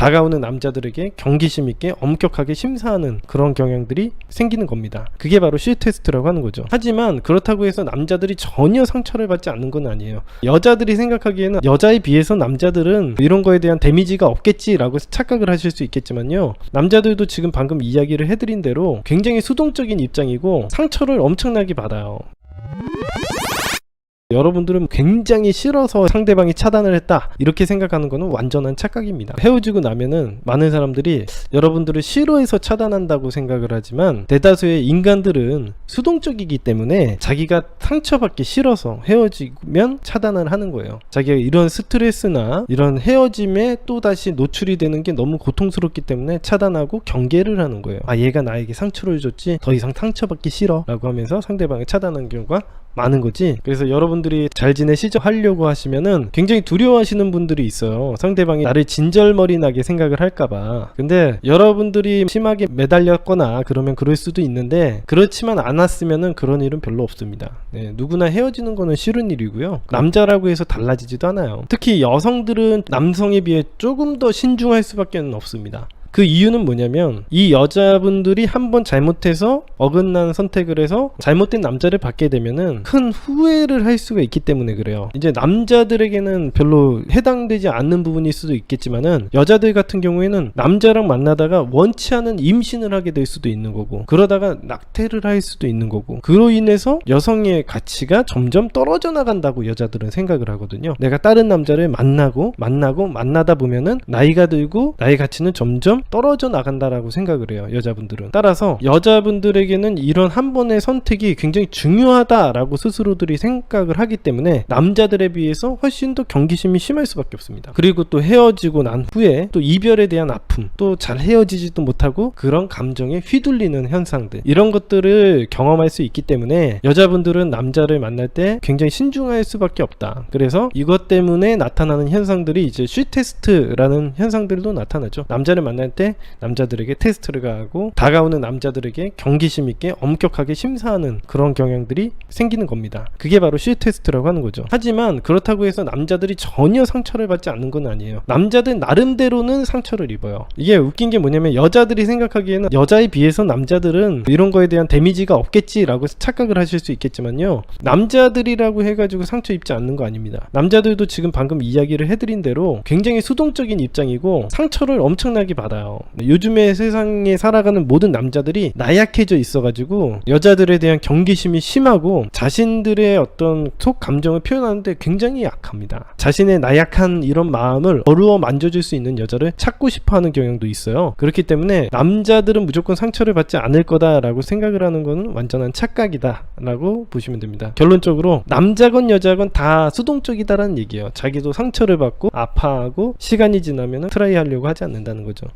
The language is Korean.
다가오는 남자들에게 경계심 있게 엄격하게 심사하는 그런 경향들이 생기는 겁니다. 그게 바로 C 테스트라고 하는 거죠. 하지만 그렇다고 해서 남자들이 전혀 상처를 받지 않는 건 아니에요. 여자들이 생각하기에는 여자에 비해서 남자들은 이런 거에 대한 데미지가 없겠지라고 착각을 하실 수 있겠지만요, 남자들도 지금 방금 이야기를 해드린 대로 굉장히 수동적인 입장이고 상처를 엄청나게 받아요. 여러분들은 굉장히 싫어서 상대방이 차단을 했다 이렇게 생각하는 거는 완전한 착각입니다. 헤어지고 나면은 많은 사람들이 여러분들을 싫어해서 차단한다고 생각을 하지만, 대다수의 인간들은 수동적이기 때문에 자기가 상처받기 싫어서 헤어지면 차단을 하는 거예요. 자기가 이런 스트레스나 이런 헤어짐에 또다시 노출이 되는 게 너무 고통스럽기 때문에 차단하고 경계를 하는 거예요. 아, 얘가 나에게 상처를 줬지, 더 이상 상처받기 싫어 라고 하면서 상대방을 차단하는 경우가 많은 거지. 그래서 여러분들이 잘 지내시죠 하려고 하시면은 굉장히 두려워하시는 분들이 있어요. 상대방이 나를 진절머리 나게 생각을 할까봐. 근데 여러분들이 심하게 매달렸거나 그러면 그럴 수도 있는데, 그렇지만 않았으면은 그런 일은 별로 없습니다. 네, 누구나 헤어지는 거는 싫은 일이고요, 남자라고 해서 달라지지도 않아요. 특히 여성들은 남성에 비해 조금 더 신중할 수밖에 없습니다. 그 이유는 뭐냐면, 이 여자분들이 한번 잘못해서 어긋난 선택을 해서 잘못된 남자를 받게 되면은 큰 후회를 할 수가 있기 때문에 그래요. 이제 남자들에게는 별로 해당되지 않는 부분일 수도 있겠지만은, 여자들 같은 경우에는 남자랑 만나다가 원치 않은 임신을 하게 될 수도 있는 거고, 그러다가 낙태를 할 수도 있는 거고, 그로 인해서 여성의 가치가 점점 떨어져 나간다고 여자들은 생각을 하거든요. 내가 다른 남자를 만나다 보면은 나이가 들고 나의 가치는 점점 떨어져 나간다라고 생각을 해요, 여자분들은. 따라서 여자분들에게는 이런 한 번의 선택이 굉장히 중요하다라고 스스로들이 생각을 하기 때문에 남자들에 비해서 훨씬 더 경계심이 심할 수밖에 없습니다. 그리고 또 헤어지고 난 후에 또 이별에 대한 아픔, 또 잘 헤어지지도 못하고 그런 감정에 휘둘리는 현상들, 이런 것들을 경험할 수 있기 때문에 여자분들은 남자를 만날 때 굉장히 신중할 수밖에 없다. 그래서 이것 때문에 나타나는 현상들이 이제 C 테스트라는 현상들도 나타나죠. 남자를 만날 때 남자들에게 테스트를 가하고 다가오는 남자들에게 경계심 있게 엄격하게 심사하는 그런 경향들이 생기는 겁니다. 그게 바로 C 테스트라고 하는 거죠. 하지만 그렇다고 해서 남자들이 전혀 상처를 받지 않는 건 아니에요. 남자들 나름대로는 상처를 입어요. 이게 웃긴 게 뭐냐면, 여자들이 생각하기에는 여자에 비해서 남자들은 이런 거에 대한 데미지가 없겠지라고 착각을 하실 수 있겠지만요, 남자들이라고 해가지고 상처 입지 않는 거 아닙니다. 남자들도 지금 방금 이야기를 해드린 대로 굉장히 수동적인 입장이고 상처를 엄청나게 받아요. 요즘의 세상에 살아가는 모든 남자들이 나약해져 있어가지고 여자들에 대한 경계심이 심하고 자신들의 어떤 속 감정을 표현하는데 굉장히 약합니다. 자신의 나약한 이런 마음을 어루어 만져줄 수 있는 여자를 찾고 싶어하는 경향도 있어요. 그렇기 때문에 남자들은 무조건 상처를 받지 않을 거다라고 생각을 하는 것은 완전한 착각이다 라고 보시면 됩니다. 결론적으로 남자건 여자건 다 수동적이다라는 얘기예요. 자기도 상처를 받고 아파하고 시간이 지나면 트라이 하려고 하지 않는다는 거죠.